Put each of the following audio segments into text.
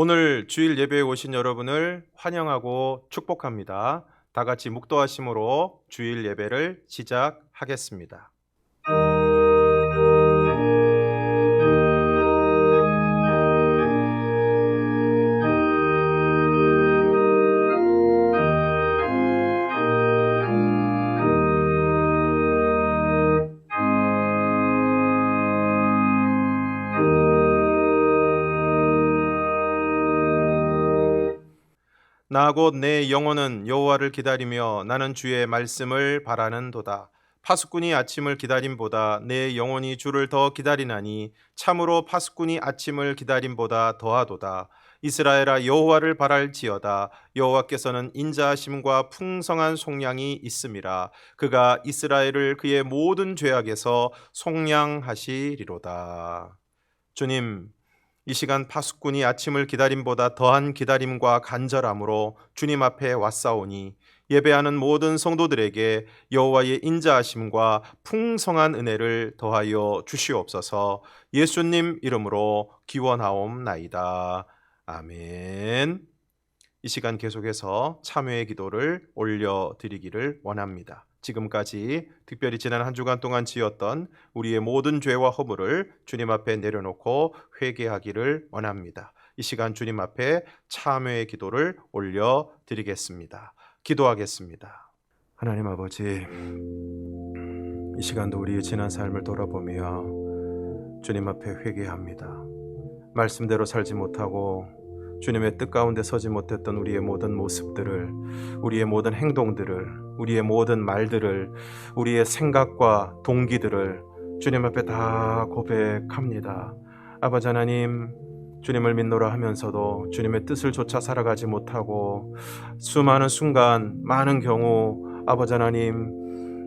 오늘 주일 예배에 오신 여러분을 환영하고 축복합니다. 다 같이 묵도하심으로 주일 예배를 시작하겠습니다. 나 곧 내 영혼은 여호와를 기다리며 나는 주의 말씀을 바라는도다. 파수꾼이 아침을 기다림보다 내 영혼이 주를 더 기다리나니 참으로 파수꾼이 아침을 기다림보다 더하도다. 이스라엘아 여호와를 바랄지어다. 여호와께서는 인자하심과 풍성한 속량이 있음이라. 그가 이스라엘을 그의 모든 죄악에서 속량하시리로다. 주님, 이 시간 파수꾼이 아침을 기다림보다 더한 기다림과 간절함으로 주님 앞에 왔사오니 예배하는 모든 성도들에게 여호와의 인자하심과 풍성한 은혜를 더하여 주시옵소서. 예수님 이름으로 기원하옵나이다. 아멘. 이 시간 계속해서 참회의 기도를 올려드리기를 원합니다. 지금까지 특별히 지난 한 주간 동안 지었던 우리의 모든 죄와 허물을 주님 앞에 내려놓고 회개하기를 원합니다. 이 시간 주님 앞에 참회의 기도를 올려드리겠습니다. 기도하겠습니다. 하나님 아버지, 이 시간도 우리의 지난 삶을 돌아보며 주님 앞에 회개합니다. 말씀대로 살지 못하고 주님의 뜻 가운데 서지 못했던 우리의 모든 모습들을, 우리의 모든 행동들을, 우리의 모든 말들을, 우리의 생각과 동기들을 주님 앞에 다 고백합니다. 아버지 하나님, 주님을 믿노라 하면서도 주님의 뜻을 조차 살아가지 못하고 수많은 순간, 많은 경우 아버지 하나님,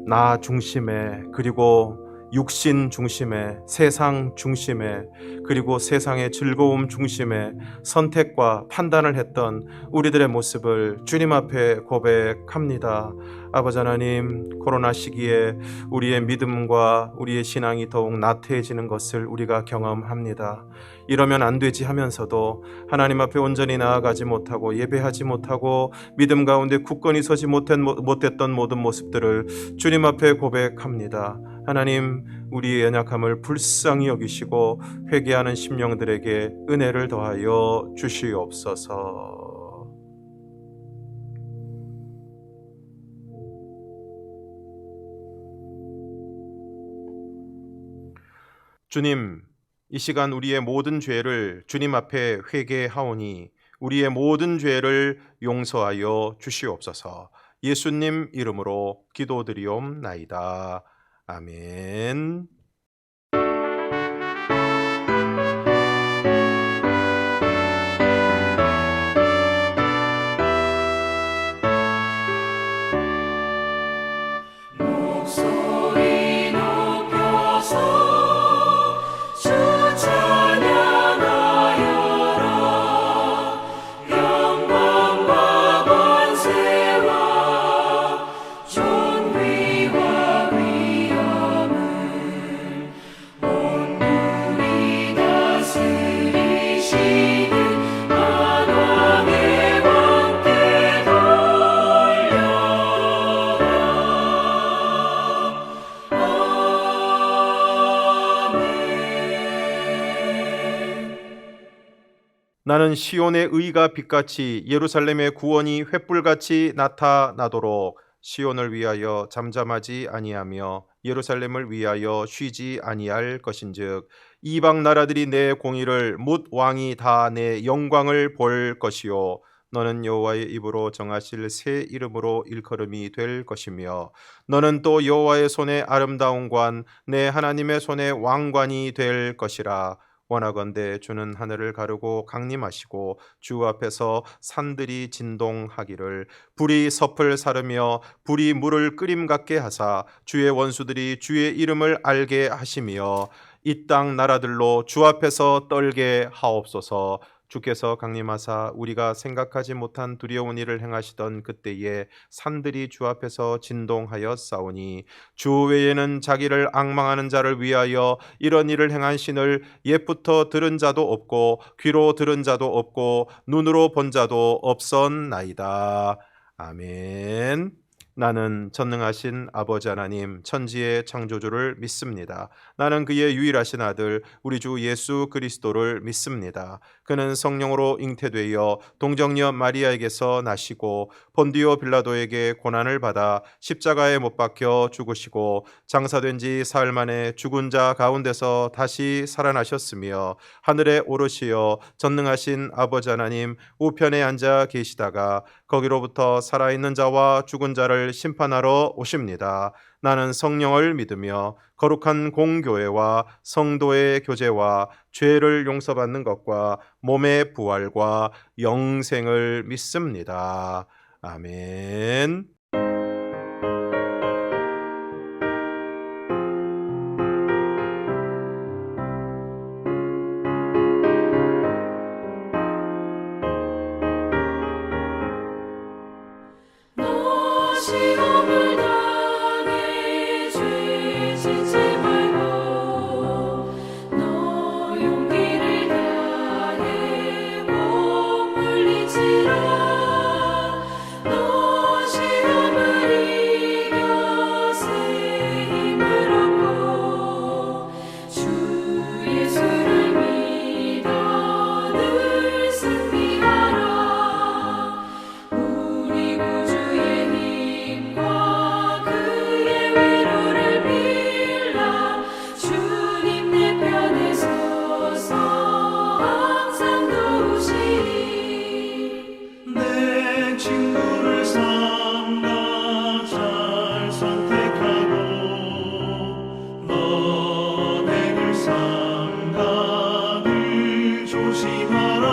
나 중심에, 그리고 육신 중심에, 세상 중심에, 그리고 세상의 즐거움 중심에 선택과 판단을 했던 우리들의 모습을 주님 앞에 고백합니다. 아버지 하나님, 코로나 시기에 우리의 믿음과 우리의 신앙이 더욱 나태해지는 것을 우리가 경험합니다. 이러면 안 되지 하면서도 하나님 앞에 온전히 나아가지 못하고 예배하지 못하고 믿음 가운데 굳건히 서지 못했던 모든 모습들을 주님 앞에 고백합니다. 하나님, 우리의 연약함을 불쌍히 여기시고 회개하는 심령들에게 은혜를 더하여 주시옵소서. 주님, 이 시간 우리의 모든 죄를 주님 앞에 회개하오니 우리의 모든 죄를 용서하여 주시옵소서. 예수님 이름으로 기도드리옵나이다. 아멘. 목소리 높여서 주 찬양하여라. 영광과 권세와 존귀와 위엄을 온누리 다스리시는 만왕의 왕께 돌려라. 나는 시온의 의가 빛같이 예루살렘의 구원이 횃불같이 나타나도록 시온을 위하여 잠잠하지 아니하며 예루살렘을 위하여 쉬지 아니할 것인즉 이방 나라들이 내 공의를 뭇 왕이 다 내 영광을 볼 것이요 너는 여호와의 입으로 정하실 새 이름으로 일컬음이 될 것이며 너는 또 여호와의 손에 아름다운 관 내 하나님의 손에 왕관이 될 것이라. 원하건대 주는 하늘을 가르고 강림하시고 주 앞에서 산들이 진동하기를 불이 섭을 사르며 불이 물을 끓임 같게 하사 주의 원수들이 주의 이름을 알게 하시며 이 땅 나라들로 주 앞에서 떨게 하옵소서. 주께서 강림하사 우리가 생각하지 못한 두려운 일을 행하시던 그때에 산들이 주 앞에서 진동하여 싸우니 주 외에는 자기를 앙망하는 자를 위하여 이런 일을 행한 신을 옛부터 들은 자도 없고 귀로 들은 자도 없고 눈으로 본 자도 없었나이다. 아멘. 나는 전능하신 아버지 하나님 천지의 창조주를 믿습니다. 나는 그의 유일하신 아들 우리 주 예수 그리스도를 믿습니다. 그는 성령으로 잉태되어 동정녀 마리아에게서 나시고 본디오 빌라도에게 고난을 받아 십자가에 못 박혀 죽으시고 장사된 지 사흘 만에 죽은 자 가운데서 다시 살아나셨으며 하늘에 오르시어 전능하신 아버지 하나님 우편에 앉아 계시다가 거기로부터 살아있는 자와 죽은 자를 심판하러 오십니다. 나는 성령을 믿으며 거룩한 공교회와 성도의 교제와 죄를 용서받는 것과 몸의 부활과 영생을 믿습니다. 아멘. 너 시험을 당해 죄 짓지 말고 너 용기를 다해 못 물리치라. 너 시험을 이겨 새 힘을 얻고 주 예수를 믿어 늘 승리하라. 우리 구주의 힘과 그의 위로를 빌라. 주님 내 편에 서서 항상 도우시리. 내 친구를 삼가 잘 선택하고 너를 삼가 늘 조심하라.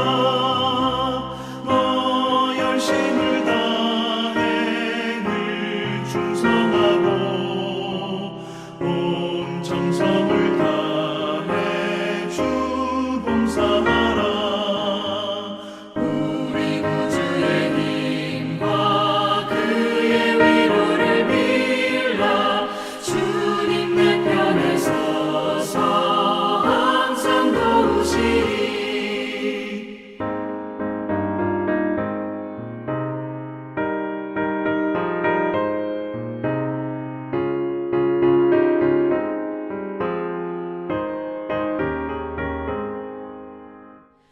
너 열심을 다해 늘 충성하고 온 정성을 다해 주 봉사하라. 우리 구주의 힘과 그의 위로를 빌라. 주님 내 편에 서서 항상 도우시리.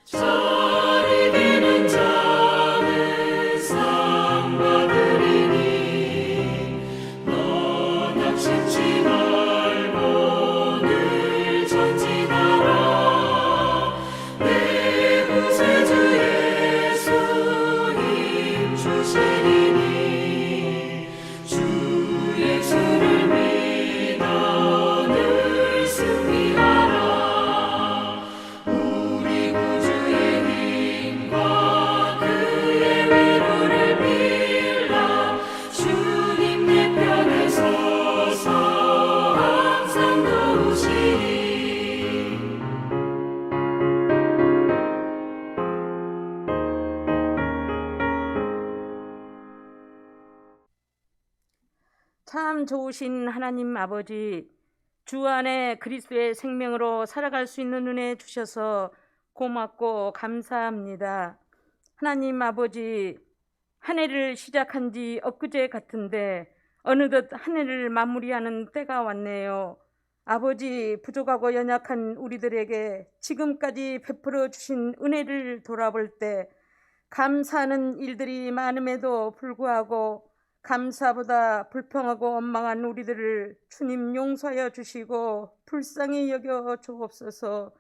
잘 이기는 자는 상 받으리니 너 낙심치 말고 늘 전진하라. 내 구세주 예수 힘 주시리니 주 예수를 믿어 늘 승리하라. 우리 구주의 힘과 그의 위로를 빌라. 주님 내 편에 서서 항상 도우시리. 참 좋으신 하나님 아버지, 주 안에 그리스도의 생명으로 살아갈 수 있는 은혜 주셔서 고맙고 감사합니다. 하나님 아버지, 한 해를 시작한 지 엊그제 같은데 어느덧 한 해를 마무리하는 때가 왔네요. 아버지, 부족하고 연약한 우리들에게 지금까지 베풀어 주신 은혜를 돌아볼 때 감사하는 일들이 많음에도 불구하고 감사보다 불평하고 원망한 우리들을 주님 용서하여 주시고 불쌍히 여겨 주옵소서.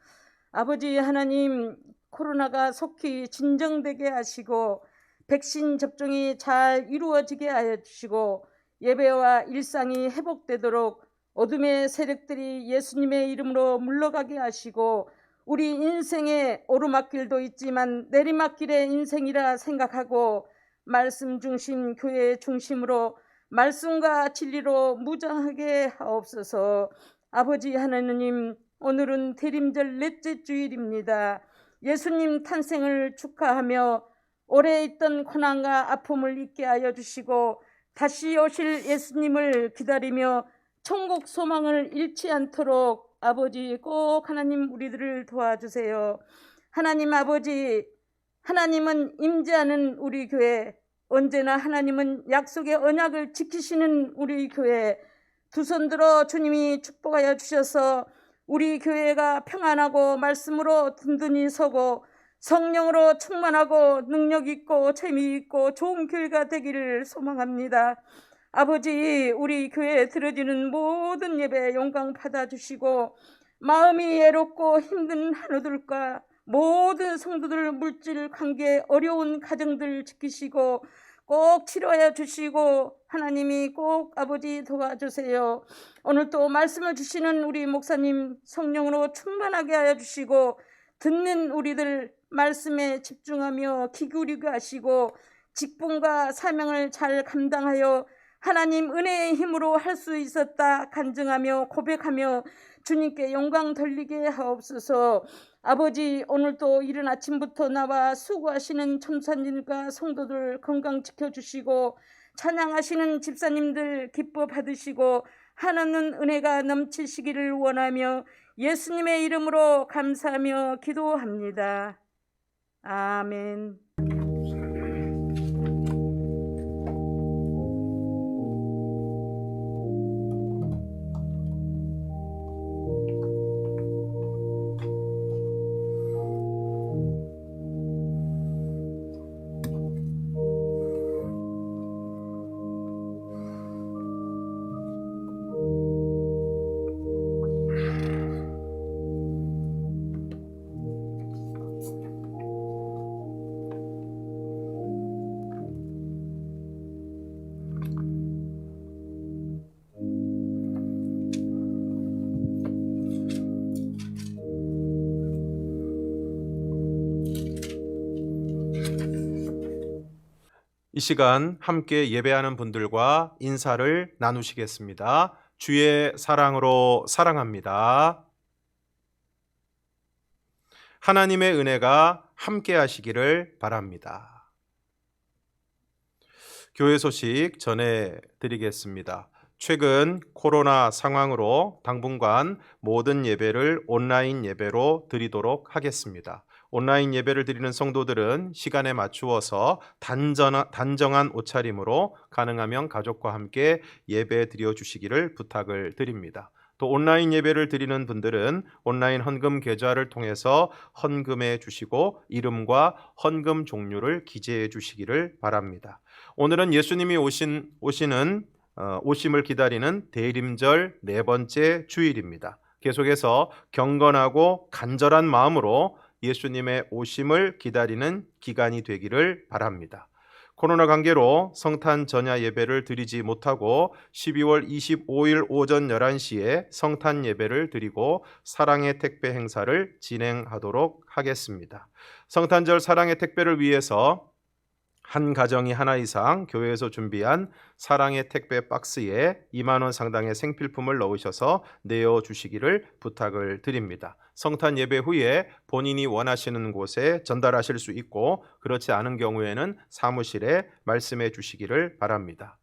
아버지 하나님, 코로나가 속히 진정되게 하시고 백신 접종이 잘 이루어지게 하여 주시고 예배와 일상이 회복되도록 어둠의 세력들이 예수님의 이름으로 물러가게 하시고 우리 인생의 오르막길도 있지만 내리막길의 인생이라 생각하고 말씀 중심 교회 중심으로 말씀과 진리로 무장하게 하옵소서. 아버지 하나님, 오늘은 대림절 넷째 주일입니다. 예수님 탄생을 축하하며 오래 있던 고난과 아픔을 잊게 하여 주시고 다시 오실 예수님을 기다리며 천국 소망을 잃지 않도록 아버지 꼭 하나님 우리들을 도와주세요. 하나님 아버지, 하나님은 임재하는 우리 교회, 언제나 하나님은 약속의 언약을 지키시는 우리 교회, 두 손 들어 주님이 축복하여 주셔서 우리 교회가 평안하고 말씀으로 든든히 서고 성령으로 충만하고 능력 있고 재미있고 좋은 교회가 되기를 소망합니다. 아버지, 우리 교회에 드려지는 모든 예배 영광 받아주시고 마음이 애롭고 힘든 한우들과 모든 성도들 물질 관계 어려운 가정들 지키시고 꼭 치료하여 주시고 하나님이 꼭 아버지 도와주세요. 오늘 또 말씀을 주시는 우리 목사님 성령으로 충만하게 하여 주시고 듣는 우리들 말씀에 집중하며 귀 기울이게 하시고 직분과 사명을 잘 감당하여 하나님 은혜의 힘으로 할 수 있었다 간증하며 고백하며 주님께 영광 돌리게 하옵소서. 아버지, 오늘도 이른 아침부터 나와 수고하시는 천사님과 성도들 건강 지켜주시고 찬양하시는 집사님들 기뻐 받으시고 하나님 은혜가 넘치시기를 원하며 예수님의 이름으로 감사하며 기도합니다. 아멘. 이 시간 함께 예배하는 분들과 인사를 나누시겠습니다. 주의 사랑으로 사랑합니다. 하나님의 은혜가 함께 하시기를 바랍니다. 교회 소식 전해드리겠습니다. 최근 코로나 상황으로 당분간 모든 예배를 온라인 예배로 드리도록 하겠습니다. 온라인 예배를 드리는 성도들은 시간에 맞추어서 단정한 옷차림으로 가능하면 가족과 함께 예배 드려주시기를 부탁을 드립니다. 또 온라인 예배를 드리는 분들은 온라인 헌금 계좌를 통해서 헌금해 주시고 이름과 헌금 종류를 기재해 주시기를 바랍니다. 오늘은 예수님이 오심을 기다리는 대림절 네 번째 주일입니다. 계속해서 경건하고 간절한 마음으로 예수님의 오심을 기다리는 기간이 되기를 바랍니다. 코로나 관계로 성탄 전야 예배를 드리지 못하고 12월 25일 오전 11시에 성탄 예배를 드리고 사랑의 택배 행사를 진행하도록 하겠습니다. 성탄절 사랑의 택배를 위해서 한 가정이 하나 이상 교회에서 준비한 사랑의 택배 박스에 2만 원 상당의 생필품을 넣으셔서 내어주시기를 부탁을 드립니다. 성탄 예배 후에 본인이 원하시는 곳에 전달하실 수 있고 그렇지 않은 경우에는 사무실에 말씀해 주시기를 바랍니다.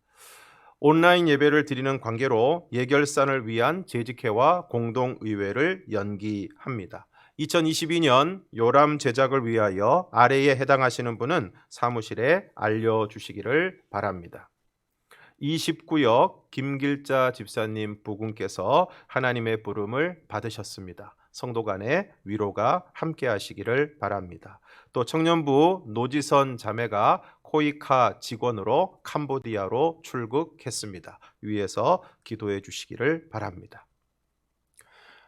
온라인 예배를 드리는 관계로 예결산을 위한 재직회와 공동의회를 연기합니다. 2022년 요람 제작을 위하여 아래에 해당하시는 분은 사무실에 알려주시기를 바랍니다. 29역 김길자 집사님 부군께서 하나님의 부름을 받으셨습니다. 성도 간의 위로가 함께 하시기를 바랍니다. 또 청년부 노지선 자매가 코이카 직원으로 캄보디아로 출국했습니다. 위에서 기도해 주시기를 바랍니다.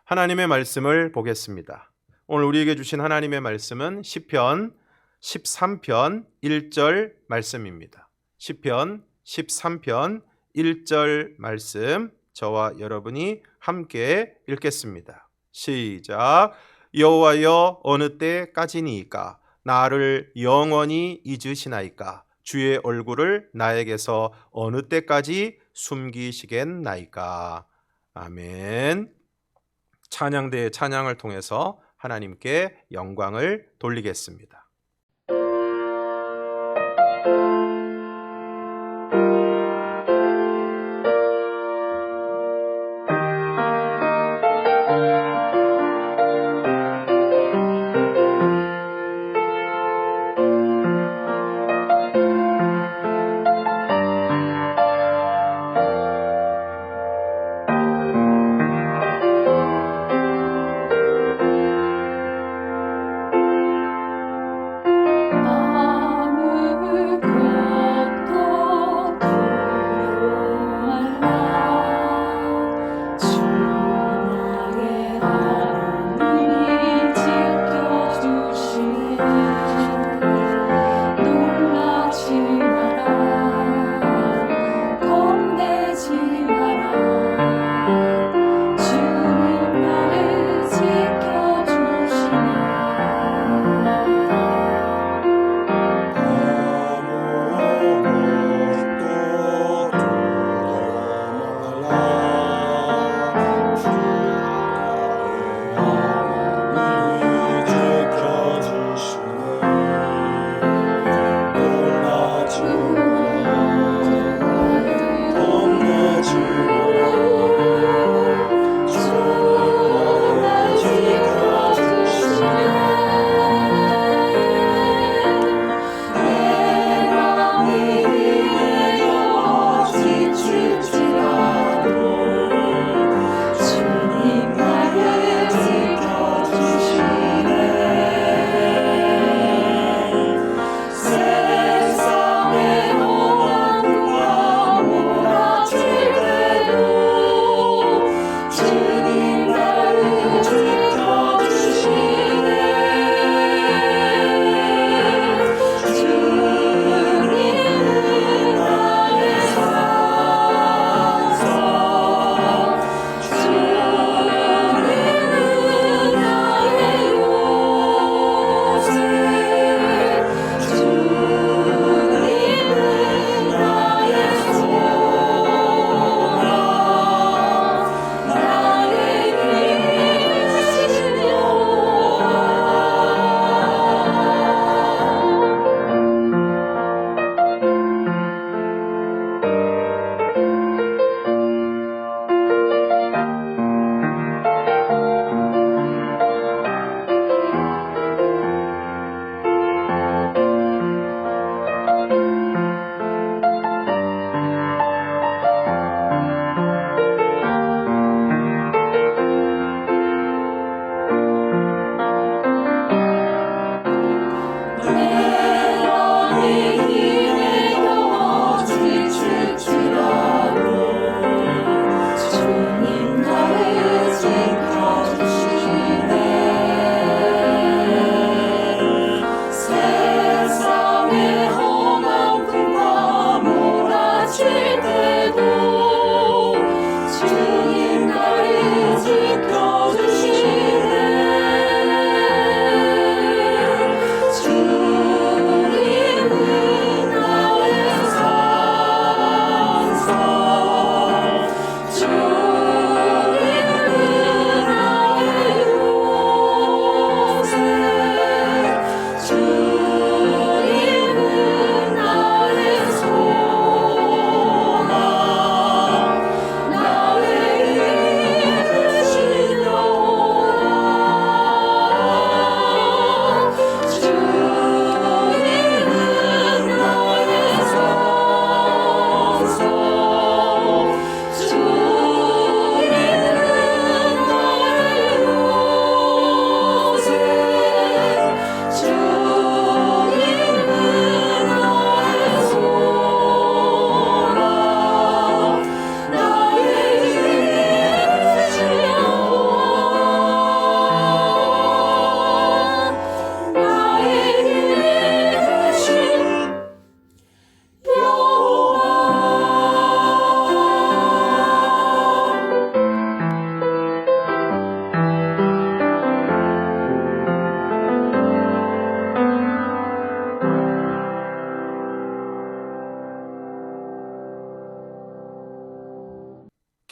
하나님의 말씀을 보겠습니다. 오늘 우리에게 주신 하나님의 말씀은 시편 13편 1절 말씀입니다. 시편 13편 1절 말씀 저와 여러분이 함께 읽겠습니다. 시작. 여호와여 어느 때까지니이까 나를 영원히 잊으시나이까 주의 얼굴을 나에게서 어느 때까지 숨기시겠나이까. 아멘. 찬양대의 찬양을 통해서 하나님께 영광을 돌리겠습니다.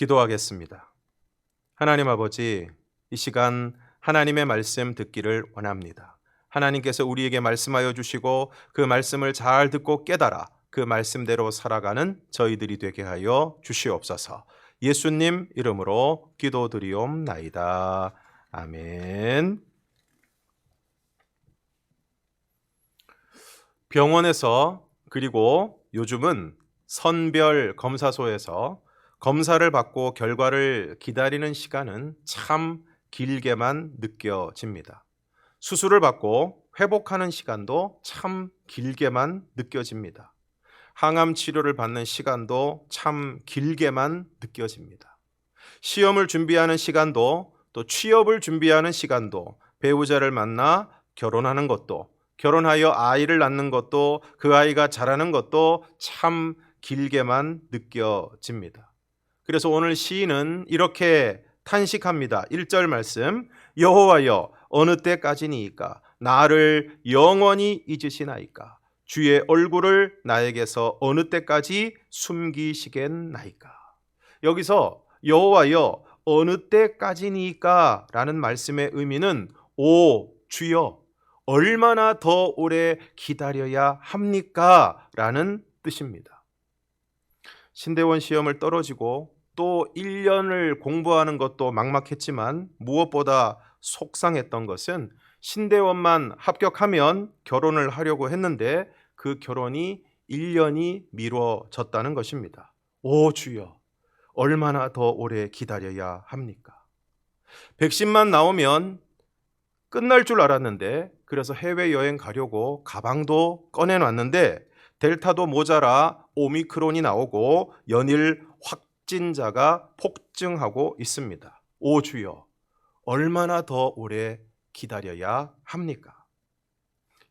기도하겠습니다. 하나님 아버지, 이 시간 하나님의 말씀 듣기를 원합니다. 하나님께서 우리에게 말씀하여 주시고 그 말씀을 잘 듣고 깨달아 그 말씀대로 살아가는 저희들이 되게 하여 주시옵소서. 예수님 이름으로 기도드리옵나이다. 아멘. 병원에서 그리고 요즘은 선별 검사소에서 검사를 받고 결과를 기다리는 시간은 참 길게만 느껴집니다. 수술을 받고 회복하는 시간도 참 길게만 느껴집니다. 항암 치료를 받는 시간도 참 길게만 느껴집니다. 시험을 준비하는 시간도 또 취업을 준비하는 시간도 배우자를 만나 결혼하는 것도 결혼하여 아이를 낳는 것도 그 아이가 자라는 것도 참 길게만 느껴집니다. 그래서 오늘 시인은 이렇게 탄식합니다. 1절 말씀 여호와여 어느 때까지니이까 나를 영원히 잊으시나이까 주의 얼굴을 나에게서 어느 때까지 숨기시겠나이까. 여기서 여호와여 어느 때까지니까 라는 말씀의 의미는 오 주여 얼마나 더 오래 기다려야 합니까? 라는 뜻입니다. 신대원 시험을 떨어지고 또 1년을 공부하는 것도 막막했지만 무엇보다 속상했던 것은 신대원만 합격하면 결혼을 하려고 했는데 그 결혼이 1년이 미뤄졌다는 것입니다. 오 주여 얼마나 더 오래 기다려야 합니까? 백신만 나오면 끝날 줄 알았는데 그래서 해외여행 가려고 가방도 꺼내놨는데 델타도 모자라 오미크론이 나오고 연일 확진자가 폭증하고 있습니다. 오 주여 얼마나 더 오래 기다려야 합니까?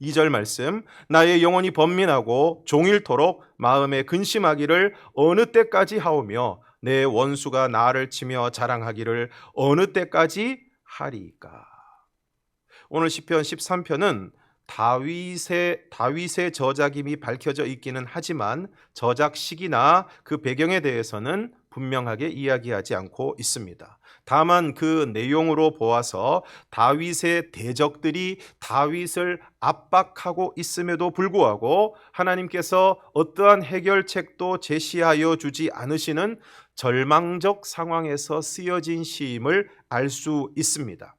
2절 말씀 나의 영혼이 번민하고 종일토록 마음에 근심하기를 어느 때까지 하오며 내 원수가 나를 치며 자랑하기를 어느 때까지 하리이까. 오늘 시편 13편은 다윗의 저작임이 밝혀져 있기는 하지만 저작 시기나 그 배경에 대해서는 분명하게 이야기하지 않고 있습니다. 다만 그 내용으로 보아서 다윗의 대적들이 다윗을 압박하고 있음에도 불구하고 하나님께서 어떠한 해결책도 제시하여 주지 않으시는 절망적 상황에서 쓰여진 시임을 알 수 있습니다.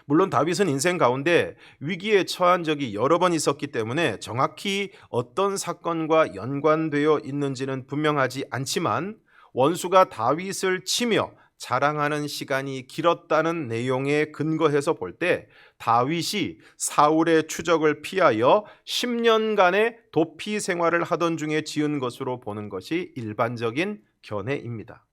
물론 다윗은 인생 가운데 위기에 처한 적이 여러 번 있었기 때문에 정확히 어떤 사건과 연관되어 있는지는 분명하지 않지만 원수가 다윗을 치며 자랑하는 시간이 길었다는 내용에 근거해서 볼 때 다윗이 사울의 추적을 피하여 10년간의 도피 생활을 하던 중에 지은 것으로 보는 것이 일반적인 견해입니다.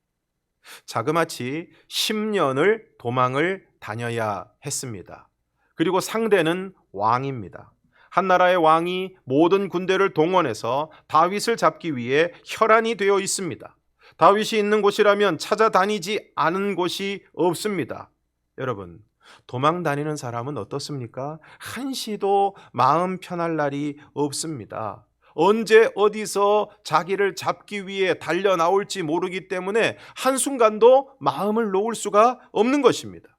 자그마치 10년을 도망을 다녀야 했습니다. 그리고 상대는 왕입니다. 한 나라의 왕이 모든 군대를 동원해서 다윗을 잡기 위해 혈안이 되어 있습니다. 다윗이 있는 곳이라면 찾아다니지 않은 곳이 없습니다. 여러분, 도망 다니는 사람은 어떻습니까? 한시도 마음 편할 날이 없습니다. 언제 어디서 자기를 잡기 위해 달려 나올지 모르기 때문에 한순간도 마음을 놓을 수가 없는 것입니다.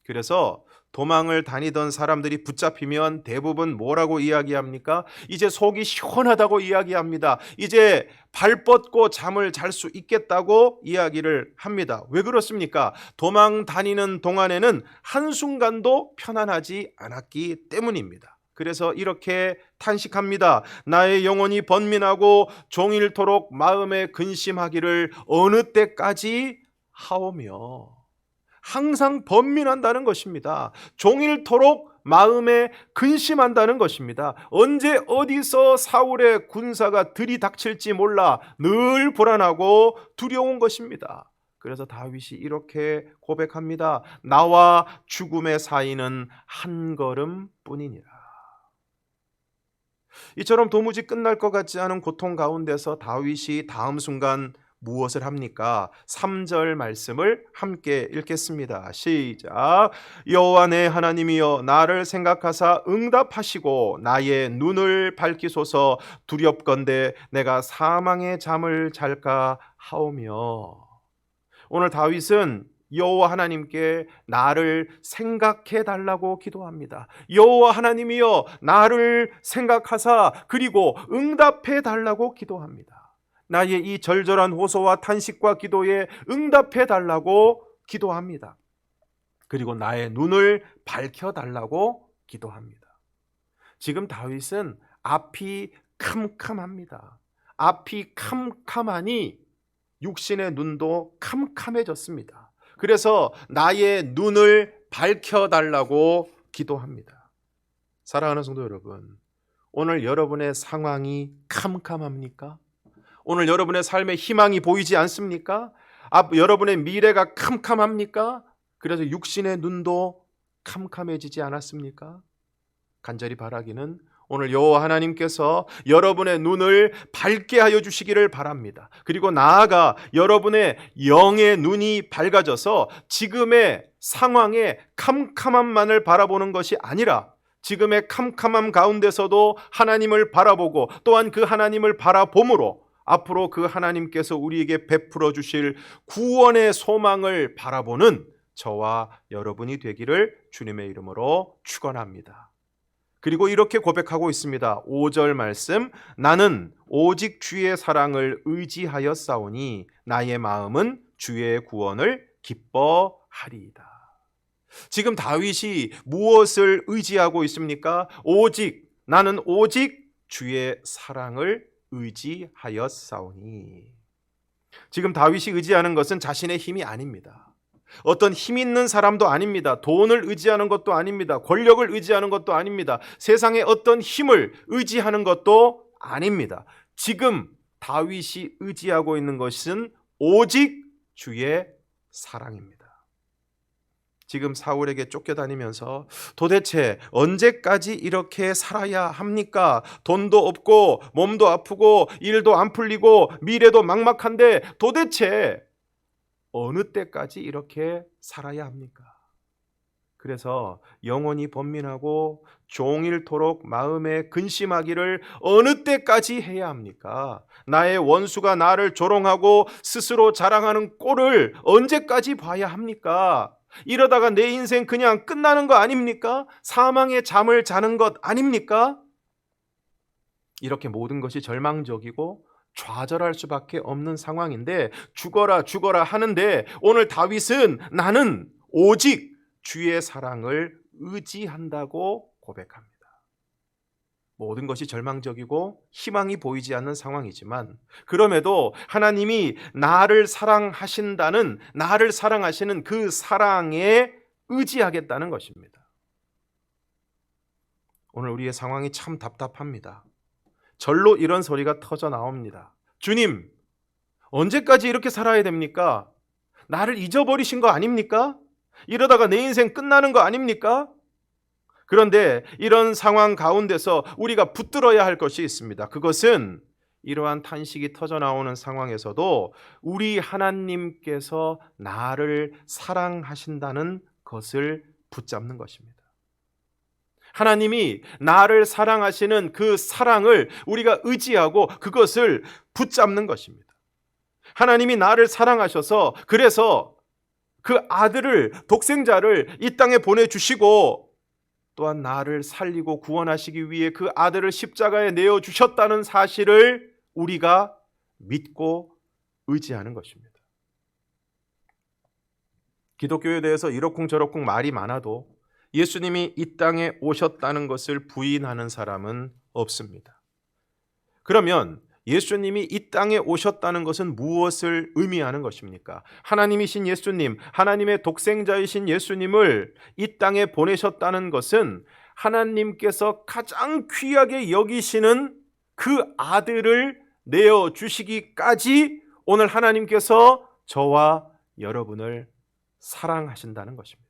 그래서 도망을 다니던 사람들이 붙잡히면 대부분 뭐라고 이야기합니까? 이제 속이 시원하다고 이야기합니다. 이제 발 뻗고 잠을 잘 수 있겠다고 이야기를 합니다. 왜 그렇습니까? 도망 다니는 동안에는 한순간도 편안하지 않았기 때문입니다. 그래서 이렇게 탄식합니다. 나의 영혼이 번민하고 종일토록 마음에 근심하기를 어느 때까지 하오며. 항상 번민한다는 것입니다. 종일토록 마음에 근심한다는 것입니다. 언제 어디서 사울의 군사가 들이닥칠지 몰라 늘 불안하고 두려운 것입니다. 그래서 다윗이 이렇게 고백합니다. 나와 죽음의 사이는 한 걸음뿐이니라. 이처럼 도무지 끝날 것 같지 않은 고통 가운데서 다윗이 다음 순간 무엇을 합니까? 3절 말씀을 함께 읽겠습니다. 시작. 여호와 내 하나님이여 나를 생각하사 응답하시고 나의 눈을 밝히소서. 두렵건대 내가 사망의 잠을 잘까 하오며. 오늘 다윗은 여호와 하나님께 나를 생각해 달라고 기도합니다. 여호와 하나님이여 나를 생각하사 그리고 응답해 달라고 기도합니다. 나의 이 절절한 호소와 탄식과 기도에 응답해 달라고 기도합니다. 그리고 나의 눈을 밝혀 달라고 기도합니다. 지금 다윗은 앞이 캄캄합니다. 앞이 캄캄하니 육신의 눈도 캄캄해졌습니다. 그래서 나의 눈을 밝혀달라고 기도합니다. 사랑하는 성도 여러분, 오늘 여러분의 상황이 캄캄합니까? 오늘 여러분의 삶에 희망이 보이지 않습니까? 여러분의 미래가 캄캄합니까? 그래서 육신의 눈도 캄캄해지지 않았습니까? 간절히 바라기는 오늘 여호와 하나님께서 여러분의 눈을 밝게 하여 주시기를 바랍니다. 그리고 나아가 여러분의 영의 눈이 밝아져서 지금의 상황의 캄캄함만을 바라보는 것이 아니라 지금의 캄캄함 가운데서도 하나님을 바라보고 또한 그 하나님을 바라봄으로 앞으로 그 하나님께서 우리에게 베풀어 주실 구원의 소망을 바라보는 저와 여러분이 되기를 주님의 이름으로 축원합니다. 그리고 이렇게 고백하고 있습니다. 5절 말씀, 나는 오직 주의 사랑을 의지하여 싸우니 나의 마음은 주의 구원을 기뻐하리이다. 지금 다윗이 무엇을 의지하고 있습니까? 나는 오직 주의 사랑을 의지하여 싸우니. 지금 다윗이 의지하는 것은 자신의 힘이 아닙니다. 어떤 힘 있는 사람도 아닙니다. 돈을 의지하는 것도 아닙니다. 권력을 의지하는 것도 아닙니다. 세상의 어떤 힘을 의지하는 것도 아닙니다. 지금 다윗이 의지하고 있는 것은 오직 주의 사랑입니다. 지금 사울에게 쫓겨다니면서 도대체 언제까지 이렇게 살아야 합니까? 돈도 없고 몸도 아프고 일도 안 풀리고 미래도 막막한데 도대체 어느 때까지 이렇게 살아야 합니까? 그래서 영원히 번민하고 종일토록 마음에 근심하기를 어느 때까지 해야 합니까? 나의 원수가 나를 조롱하고 스스로 자랑하는 꼴을 언제까지 봐야 합니까? 이러다가 내 인생 그냥 끝나는 거 아닙니까? 사망의 잠을 자는 것 아닙니까? 이렇게 모든 것이 절망적이고 좌절할 수밖에 없는 상황인데 죽어라 하는데 오늘 다윗은 나는 오직 주의 사랑을 의지한다고 고백합니다. 모든 것이 절망적이고 희망이 보이지 않는 상황이지만 그럼에도 하나님이 나를 사랑하시는 그 사랑에 의지하겠다는 것입니다. 오늘 우리의 상황이 참 답답합니다. 절로 이런 소리가 터져 나옵니다. 주님, 언제까지 이렇게 살아야 됩니까? 나를 잊어버리신 거 아닙니까? 이러다가 내 인생 끝나는 거 아닙니까? 그런데 이런 상황 가운데서 우리가 붙들어야 할 것이 있습니다. 그것은 이러한 탄식이 터져 나오는 상황에서도 우리 하나님께서 나를 사랑하신다는 것을 붙잡는 것입니다. 하나님이 나를 사랑하시는 그 사랑을 우리가 의지하고 그것을 붙잡는 것입니다. 하나님이 나를 사랑하셔서 그래서 그 아들을 독생자를 이 땅에 보내주시고 또한 나를 살리고 구원하시기 위해 그 아들을 십자가에 내어주셨다는 사실을 우리가 믿고 의지하는 것입니다. 기독교에 대해서 이러쿵저러쿵 말이 많아도 예수님이 이 땅에 오셨다는 것을 부인하는 사람은 없습니다. 그러면 예수님이 이 땅에 오셨다는 것은 무엇을 의미하는 것입니까? 하나님이신 예수님, 하나님의 독생자이신 예수님을 이 땅에 보내셨다는 것은 하나님께서 가장 귀하게 여기시는 그 아들을 내어주시기까지 오늘 하나님께서 저와 여러분을 사랑하신다는 것입니다.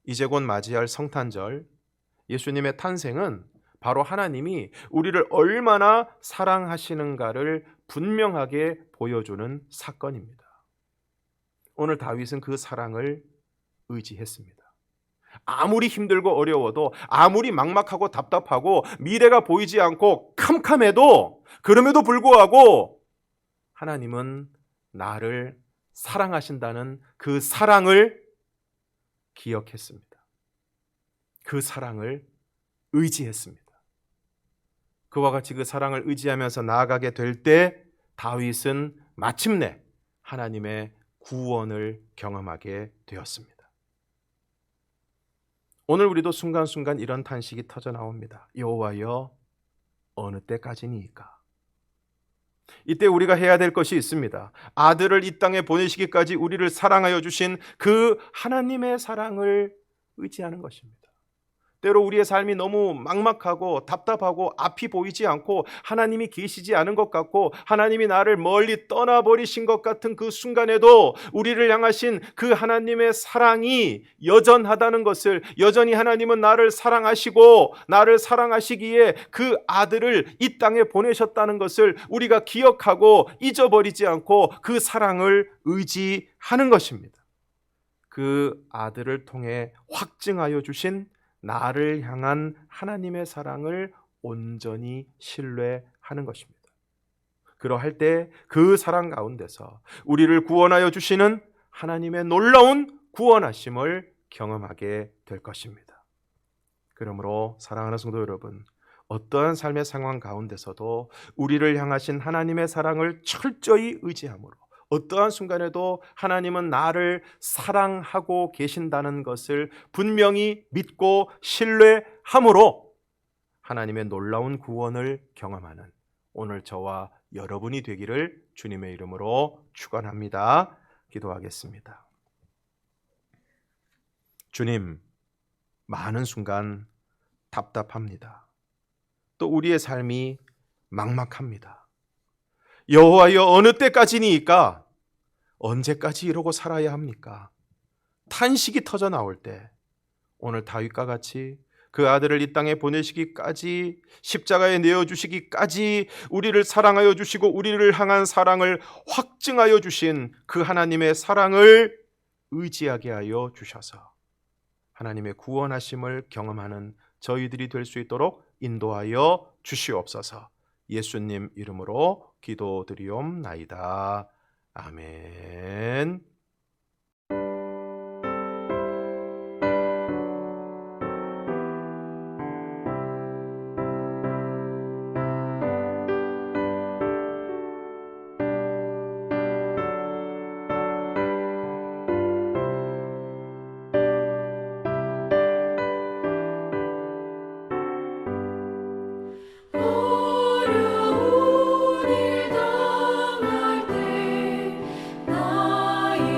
이제 곧 맞이할 성탄절, 예수님의 탄생은 바로 하나님이 우리를 얼마나 사랑하시는가를 분명하게 보여주는 사건입니다. 오늘 다윗은 그 사랑을 의지했습니다. 아무리 힘들고 어려워도, 아무리 막막하고 답답하고 미래가 보이지 않고 캄캄해도, 그럼에도 불구하고 하나님은 나를 사랑하신다는 그 사랑을 기억했습니다. 그 사랑을 의지했습니다. 그와 같이 그 사랑을 의지하면서 나아가게 될 때 다윗은 마침내 하나님의 구원을 경험하게 되었습니다. 오늘 우리도 순간순간 이런 탄식이 터져 나옵니다. 여호와여, 어느 때까지니까? 이때 우리가 해야 될 것이 있습니다. 아들을 이 땅에 보내시기까지 우리를 사랑하여 주신 그 하나님의 사랑을 의지하는 것입니다. 때로 우리의 삶이 너무 막막하고 답답하고 앞이 보이지 않고 하나님이 계시지 않은 것 같고 하나님이 나를 멀리 떠나버리신 것 같은 그 순간에도 우리를 향하신 그 하나님의 사랑이 여전하다는 것을, 여전히 하나님은 나를 사랑하시고 나를 사랑하시기에 그 아들을 이 땅에 보내셨다는 것을 우리가 기억하고 잊어버리지 않고 그 사랑을 의지하는 것입니다. 그 아들을 통해 확증하여 주신 나를 향한 하나님의 사랑을 온전히 신뢰하는 것입니다. 그러할 때 그 사랑 가운데서 우리를 구원하여 주시는 하나님의 놀라운 구원하심을 경험하게 될 것입니다. 그러므로 사랑하는 성도 여러분, 어떠한 삶의 상황 가운데서도 우리를 향하신 하나님의 사랑을 철저히 의지함으로 어떠한 순간에도 하나님은 나를 사랑하고 계신다는 것을 분명히 믿고 신뢰함으로 하나님의 놀라운 구원을 경험하는 오늘 저와 여러분이 되기를 주님의 이름으로 축원합니다. 기도하겠습니다. 주님, 많은 순간 답답합니다. 또 우리의 삶이 막막합니다. 여호와여, 어느 때까지니까? 언제까지 이러고 살아야 합니까? 탄식이 터져 나올 때 오늘 다윗과 같이 그 아들을 이 땅에 보내시기까지, 십자가에 내어주시기까지 우리를 사랑하여 주시고 우리를 향한 사랑을 확증하여 주신 그 하나님의 사랑을 의지하게 하여 주셔서 하나님의 구원하심을 경험하는 저희들이 될 수 있도록 인도하여 주시옵소서. 예수님 이름으로 기도드리옵나이다. 아멘. 어려운 일 당할 때 나의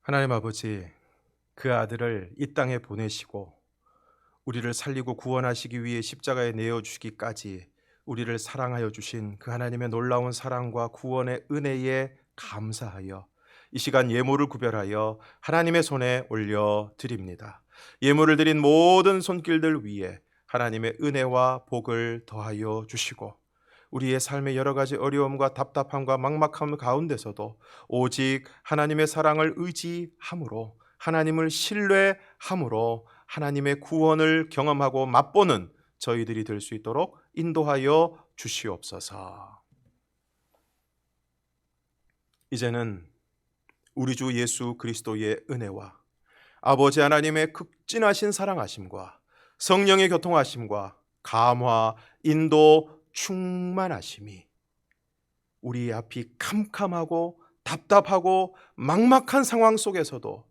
하나님 아버지, 그 아들을 이 땅에 보내시고 우리를 살리고 구원하시기 위해 십자가에 내어주시기까지 우리를 사랑하여 주신 그 하나님의 놀라운 사랑과 구원의 은혜에 감사하여 이 시간 예물을 구별하여 하나님의 손에 올려드립니다. 예물을 드린 모든 손길들 위에 하나님의 은혜와 복을 더하여 주시고 우리의 삶의 여러 가지 어려움과 답답함과 막막함 가운데서도 오직 하나님의 사랑을 의지함으로, 하나님을 신뢰함으로 하나님의 구원을 경험하고 맛보는 저희들이 될 수 있도록 인도하여 주시옵소서. 이제는 우리 주 예수 그리스도의 은혜와 아버지 하나님의 극진하신 사랑하심과 성령의 교통하심과 감화, 인도, 충만하심이 우리의 앞이 캄캄하고 답답하고 막막한 상황 속에서도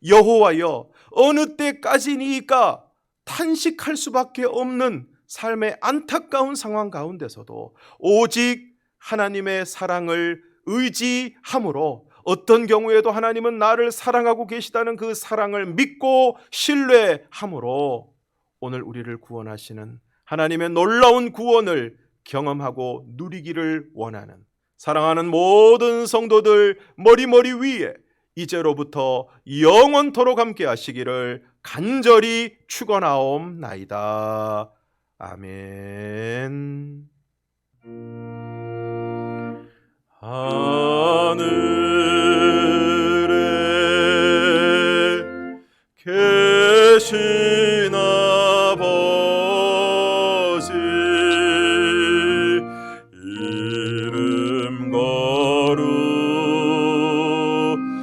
여호와여 어느 때까지니까 탄식할 수밖에 없는 삶의 안타까운 상황 가운데서도 오직 하나님의 사랑을 의지함으로 어떤 경우에도 하나님은 나를 사랑하고 계시다는 그 사랑을 믿고 신뢰함으로 오늘 우리를 구원하시는 하나님의 놀라운 구원을 경험하고 누리기를 원하는 사랑하는 모든 성도들 머리 위에 이제로부터 영원토록 함께 하시기를 간절히 축원하옵나이다. 아멘. 하늘에 계신 아버지 이름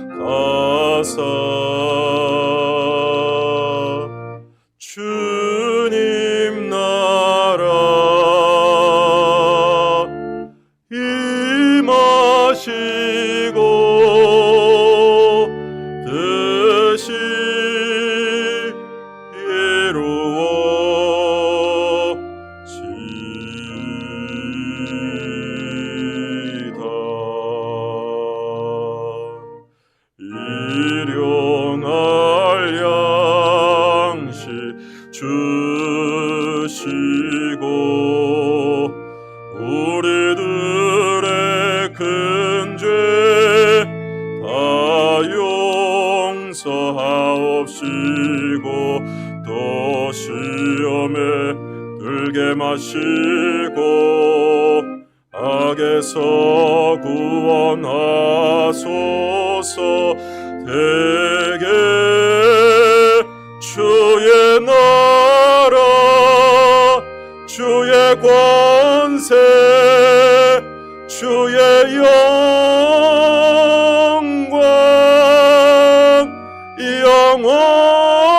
거룩하사 주님 나라 임하시고 뜻이 이루어지이다. 일용할 양식 주시고 우리들의 큰 죄 다 용서하옵시고 또 시험에 들게 마시고 악에서 구원하소서. 대개 주의 나라 주의 권세 주의 영광 영원